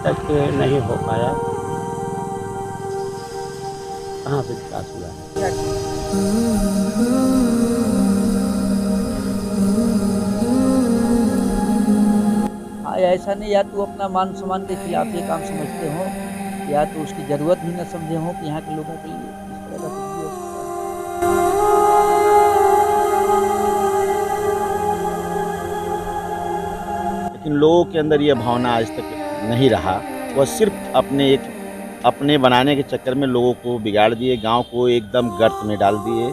तक नहीं हो पाया। कहाँ पे विकास हुआ है। हाँ, ऐसा नहीं, या तो अपना मान सम्मान के खिलाफ ये काम समझते हो, या तो उसकी ज़रूरत ही न समझे हो कि यहाँ के लोगों के लिए इस तरह का कुछ भी हो सकता है। लेकिन लोगों के अंदर ये भावना आज तक नहीं रहा। वह सिर्फ अपने बनाने के चक्कर में लोगों को बिगाड़ दिए, गांव को एकदम गर्त में डाल दिए।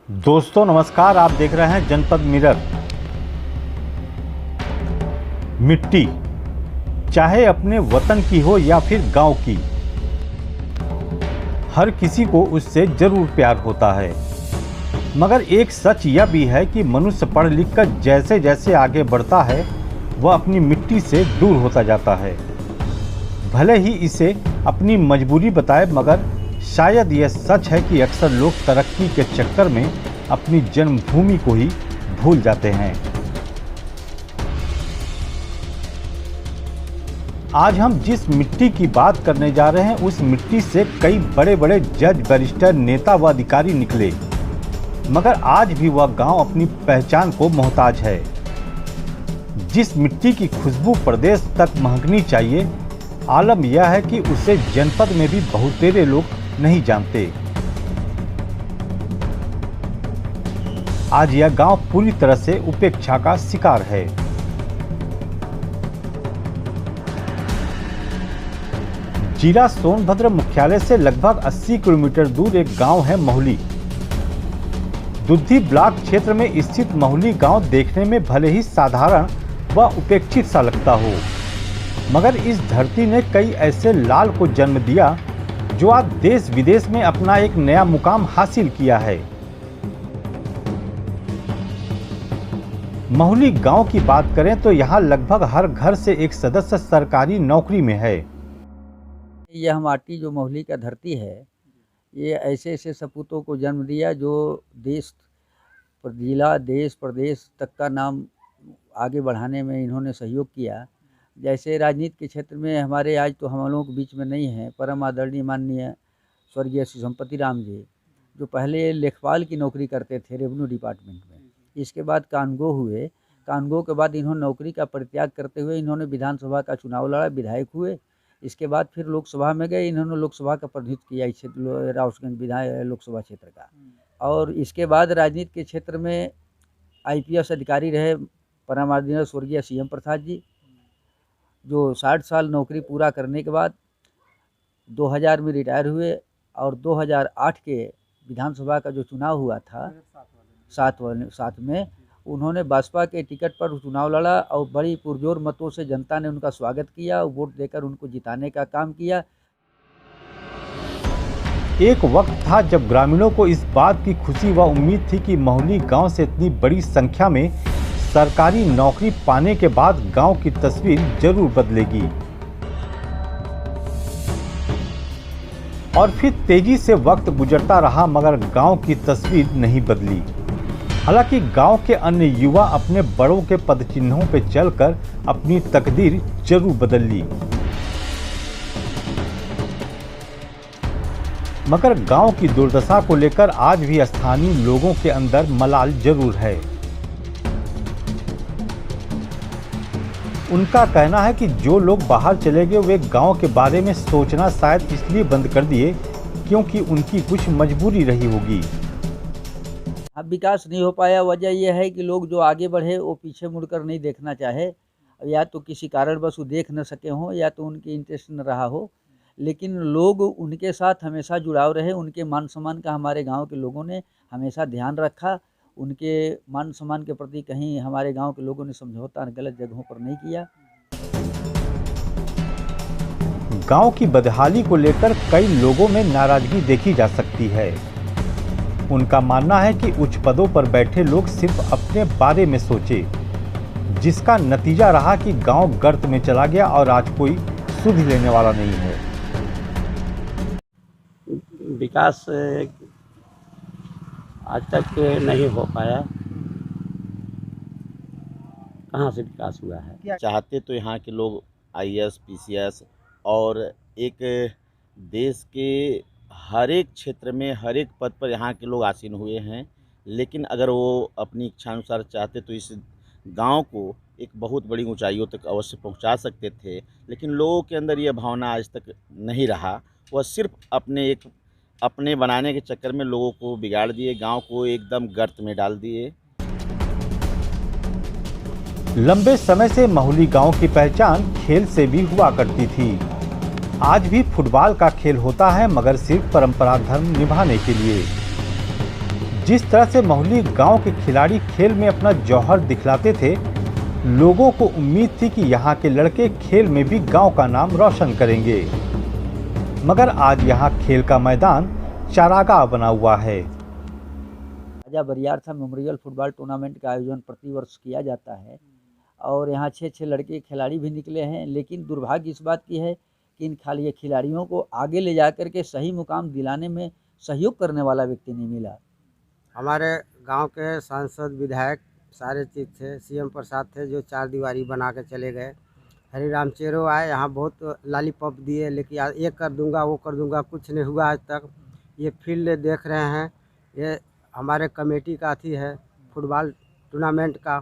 दोस्तों नमस्कार, आप देख रहे हैं जनपद मिरर। मिट्टी चाहे अपने वतन की हो या फिर गांव की, हर किसी को उससे जरूर प्यार होता है। मगर एक सच यह भी है कि मनुष्य पढ़ लिख कर जैसे जैसे आगे बढ़ता है वह अपनी मिट्टी से दूर होता जाता है। भले ही इसे अपनी मजबूरी बताए, मगर शायद यह सच है कि अक्सर लोग तरक्की के चक्कर में अपनी जन्मभूमि को ही भूल जाते हैं। आज हम जिस मिट्टी की बात करने जा रहे हैं, उस मिट्टी से कई बड़े बड़े जज, बैरिस्टर, नेता व अधिकारी निकले, मगर आज भी वह गांव अपनी पहचान को मोहताज है। जिस मिट्टी की खुशबू प्रदेश तक महकनी चाहिए, आलम यह है कि उसे जनपद में भी बहुतेरे लोग नहीं जानते। आज यह गांव पूरी तरह से उपेक्षा का शिकार है। जिला सोनभद्र मुख्यालय से लगभग 80 किलोमीटर दूर एक गांव है महुली। दुद्धी ब्लॉक क्षेत्र में स्थित महुली गांव देखने में भले ही साधारण व उपेक्षित सा लगता हो, मगर इस धरती ने कई ऐसे लाल को जन्म दिया जो आज देश विदेश में अपना एक नया मुकाम हासिल किया है। महुली गांव की बात करें तो यहाँ लगभग हर घर से एक सदस्य सरकारी नौकरी में है। यह माटी जो महुली का धरती है, ये ऐसे ऐसे सपूतों को जन्म दिया जो देश, जिला, देश, प्रदेश तक का नाम आगे बढ़ाने में इन्होंने सहयोग किया। जैसे राजनीति के क्षेत्र में हमारे आज तो हम लोगों के बीच में नहीं हैं, परम आदरणीय माननीय स्वर्गीय श्री संपत्ति राम जी, जो पहले लेखपाल की नौकरी करते थे रेवेन्यू डिपार्टमेंट में। इसके बाद कानगो हुए, कानगो के बाद इन्होंने नौकरी का परित्याग करते हुए इन्होंने विधानसभा का चुनाव लड़ा, विधायक हुए। इसके बाद फिर लोकसभा में गए, इन्होंने लोकसभा का प्रतिनिधित्व किया इस क्षेत्र राउसगंज विधायक लोकसभा क्षेत्र का। और इसके बाद राजनीति के क्षेत्र में IPS अधिकारी रहे परम आदरणीय स्वर्गीय CM प्रसाद जी, जो 60 साल नौकरी पूरा करने के बाद 2000 में रिटायर हुए। और 2008 के विधानसभा का जो चुनाव हुआ था 7 में, उन्होंने भाजपा के टिकट पर चुनाव लड़ा और बड़ी पुरजोर मतों से जनता ने उनका स्वागत किया और वोट देकर उनको जिताने का काम किया। एक वक्त था जब ग्रामीणों को इस बात की खुशी व उम्मीद थी कि महुली गांव से इतनी बड़ी संख्या में सरकारी नौकरी पाने के बाद गांव की तस्वीर जरूर बदलेगी। और फिर तेजी से वक्त गुजरता रहा, मगर गांव की तस्वीर नहीं बदली। हालांकि गांव के अन्य युवा अपने बड़ों के पदचिन्हों पर चलकर अपनी तकदीर जरूर बदल ली, मगर गांव की दुर्दशा को लेकर आज भी स्थानीय लोगों के अंदर मलाल जरूर है। उनका कहना है कि जो लोग बाहर चले गए वे गांव के बारे में सोचना शायद इसलिए बंद कर दिए क्योंकि उनकी कुछ मजबूरी रही होगी। अब विकास नहीं हो पाया, वजह यह है कि लोग जो आगे बढ़े वो पीछे मुड़कर नहीं देखना चाहे, या तो किसी कारणवश वो देख न सके हों, या तो उनकी इंटरेस्ट न रहा हो। लेकिन लोग उनके साथ हमेशा जुड़ाव रहे, उनके मान सम्मान का हमारे गांव के लोगों ने हमेशा ध्यान रखा। उनके मान सम्मान के प्रति कहीं हमारे गांव के लोगों ने समझौता गलत जगहों पर नहीं किया। गांव की बदहाली को लेकर कई लोगों में नाराजगी देखी जा सकती है। उनका मानना है कि उच्च पदों पर बैठे लोग सिर्फ अपने बारे में सोचे, जिसका नतीजा रहा कि गांव गर्त में चला गया और आज कोई सुध लेने वाला नहीं है। विकास आज तक नहीं हो पाया। कहाँ से विकास हुआ है? चाहते तो यहाँ के लोग आईएएस, पीसीएस और एक देश के हर एक क्षेत्र में हर एक पद पर यहाँ के लोग आसीन हुए हैं, लेकिन अगर वो अपनी इच्छानुसार चाहते तो इस गांव को एक बहुत बड़ी ऊंचाइयों तक अवश्य पहुंचा सकते थे, लेकिन लोगों के अंदर ये भावना आज तक नहीं रहा। वह सिर्फ अपने बनाने के चक्कर में लोगों को बिगाड़ दिए, गांव को एकदम गर्त में डाल दिए। लंबे समय से महुली गांव की पहचान खेल से भी हुआ करती थी। आज भी फुटबॉल का खेल होता है, मगर सिर्फ परंपरा धर्म निभाने के लिए। जिस तरह से महुली गांव के खिलाड़ी खेल में अपना जौहर दिखलाते थे, लोगों को उम्मीद थी कि यहाँ के लड़के खेल में भी गांव का नाम रोशन करेंगे, मगर आज यहाँ खेल का मैदान चारागाह बना हुआ है। राजा बरियारथा मेमोरियल फुटबॉल टूर्नामेंट का आयोजन प्रतिवर्ष किया जाता है और यहाँ 6 लड़के खिलाड़ी भी निकले हैं, लेकिन दुर्भाग्य इस बात की है कि इन खाली खिलाड़ियों को आगे ले जाकर के सही मुकाम दिलाने में सहयोग करने वाला व्यक्ति नहीं मिला। हमारे गांव के सांसद विधायक सारे चीज़ थे, सीएम प्रसाद थे जो 4 दीवारी बना के चले गए। हरिराम चेरो आए, यहाँ बहुत लॉलीपॉप दिए, लेकिन ये कर दूंगा वो कर दूंगा, कुछ नहीं हुआ आज तक। ये फील्ड देख रहे हैं, ये हमारे कमेटी का अथी है, फुटबॉल टूर्नामेंट का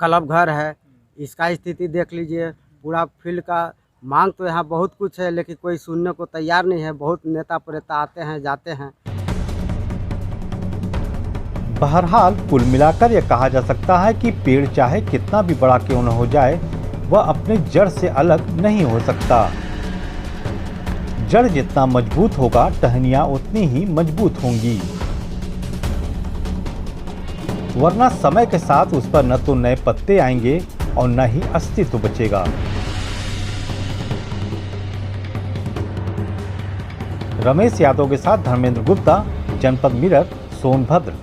क्लब घर है, इसका स्थिति देख लीजिए। पूरा फील्ड का मांग तो यहाँ बहुत कुछ है, लेकिन कोई सुनने को तैयार नहीं है। बहुत नेता प्रेता आते हैं जाते हैं। बहरहाल कुल मिलाकर यह कहा जा सकता है कि पेड़ चाहे कितना भी बड़ा क्यों न हो जाए, वह अपने जड़ से अलग नहीं हो सकता। जड़ जितना मजबूत होगा, टहनियां उतनी ही मजबूत होंगी, वरना समय के साथ उस पर न तो नए पत्ते आएंगे और न ही अस्तित्व बचेगा। रमेश यादव के साथ धर्मेंद्र गुप्ता, जनपद मिरर, सोनभद्र।